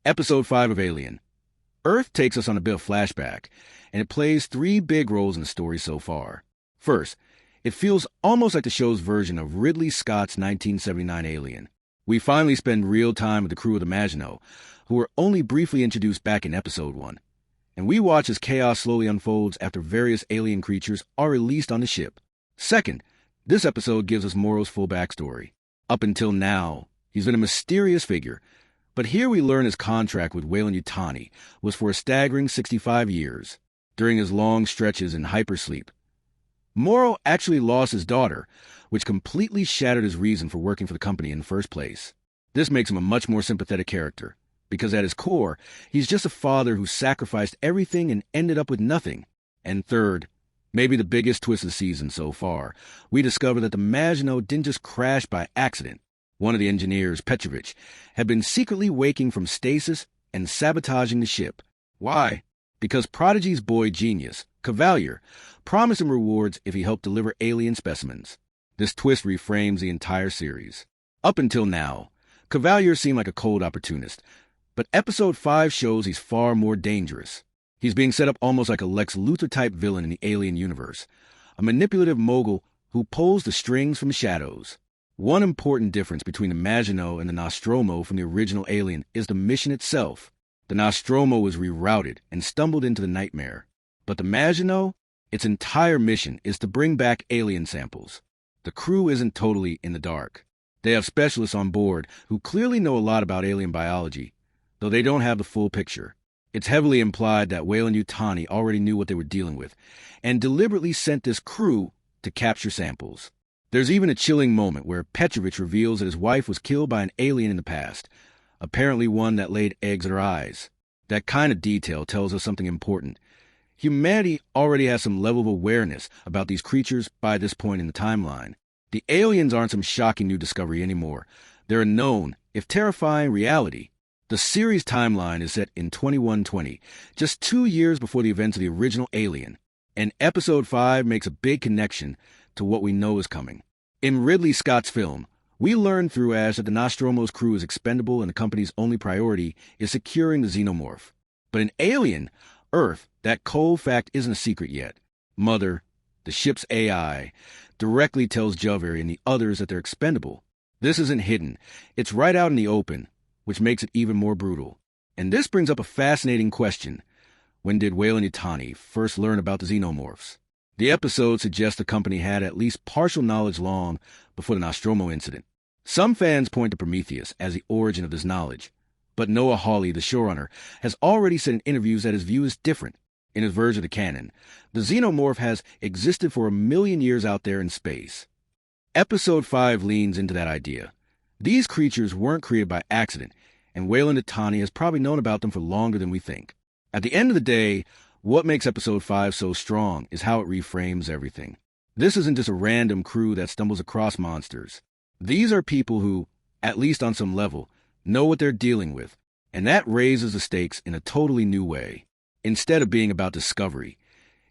Episode 5 of Alien. Earth takes us on a bit of flashback, and it plays three big roles in the story so far. First, it feels almost like the show's version of Ridley Scott's 1979 Alien. We finally spend real time with the crew of the Maginot, who were only briefly introduced back in Episode 1. And we watch as chaos slowly unfolds after various alien creatures are released on the ship. Second, this episode gives us Morrow's full backstory. Up until now, he's been a mysterious figure, but here we learn his contract with Weyland-Yutani was for a staggering 65 years, during his long stretches in hypersleep. Morrow actually lost his daughter, which completely shattered his reason for working for the company in the first place. This makes him a much more sympathetic character, because at his core, he's just a father who sacrificed everything and ended up with nothing. And third, maybe the biggest twist of the season so far, we discover that the Maginot didn't just crash by accident. One of the engineers, Petrovich, had been secretly waking from stasis and sabotaging the ship. Why? Because Prodigy's boy genius, Cavalier, promised him rewards if he helped deliver alien specimens. This twist reframes the entire series. Up until now, Cavalier seemed like a cold opportunist, but Episode 5 shows he's far more dangerous. He's being set up almost like a Lex Luthor-type villain in the Alien universe, a manipulative mogul who pulls the strings from the shadows. One important difference between the Maginot and the Nostromo from the original Alien is the mission itself. The Nostromo was rerouted and stumbled into the nightmare. But the Maginot, its entire mission is to bring back alien samples. The crew isn't totally in the dark. They have specialists on board who clearly know a lot about alien biology, though they don't have the full picture. It's heavily implied that Weyland-Yutani already knew what they were dealing with, and deliberately sent this crew to capture samples. There's even a chilling moment where Petrovich reveals that his wife was killed by an alien in the past, apparently one that laid eggs at her eyes. That kind of detail tells us something important. Humanity already has some level of awareness about these creatures by this point in the timeline. The aliens aren't some shocking new discovery anymore. They're a known, if terrifying, reality. The series timeline is set in 2120, just 2 years before the events of the original Alien, and Episode 5 makes a big connection to what we know is coming. In Ridley Scott's film, we learn through Ash that the Nostromo's crew is expendable and the company's only priority is securing the Xenomorph. But in Alien, Earth, that cold fact isn't a secret yet. Mother, the ship's AI, directly tells Zaveri and the others that they're expendable. This isn't hidden. It's right out in the open, which makes it even more brutal. And this brings up a fascinating question. When did Weyland-Yutani first learn about the Xenomorphs? The episode suggests the company had at least partial knowledge long before the Nostromo incident. Some fans point to Prometheus as the origin of this knowledge, but Noah Hawley, the showrunner, has already said in interviews that his view is different. In his version of the canon, the Xenomorph has existed for 1 million years out there in space. Episode 5 leans into that idea. These creatures weren't created by accident, and Weyland-Yutani has probably known about them for longer than we think. At the end of the day, what makes Episode 5 so strong is how it reframes everything. This isn't just a random crew that stumbles across monsters. These are people who, at least on some level, know what they're dealing with, and that raises the stakes in a totally new way. Instead of being about discovery,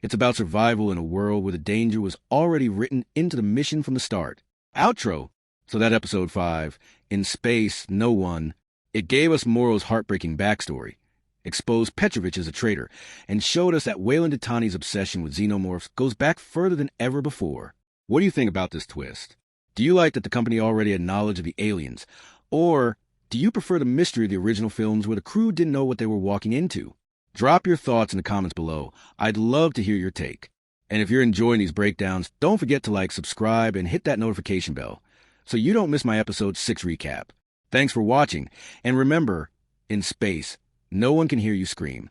it's about survival in a world where the danger was already written into the mission from the start. Outro. So that Episode 5, In Space, No One, it gave us Morrow's heartbreaking backstory, exposed Petrovich as a traitor, and showed us that Weyland-Yutani's obsession with xenomorphs goes back further than ever before. What do you think about this twist? Do you like that the company already had knowledge of the aliens? Or do you prefer the mystery of the original films where the crew didn't know what they were walking into? Drop your thoughts in the comments below. I'd love to hear your take. And if you're enjoying these breakdowns, don't forget to like, subscribe, and hit that notification bell so you don't miss my Episode 6 recap. Thanks for watching, and remember, in space, no one can hear you scream.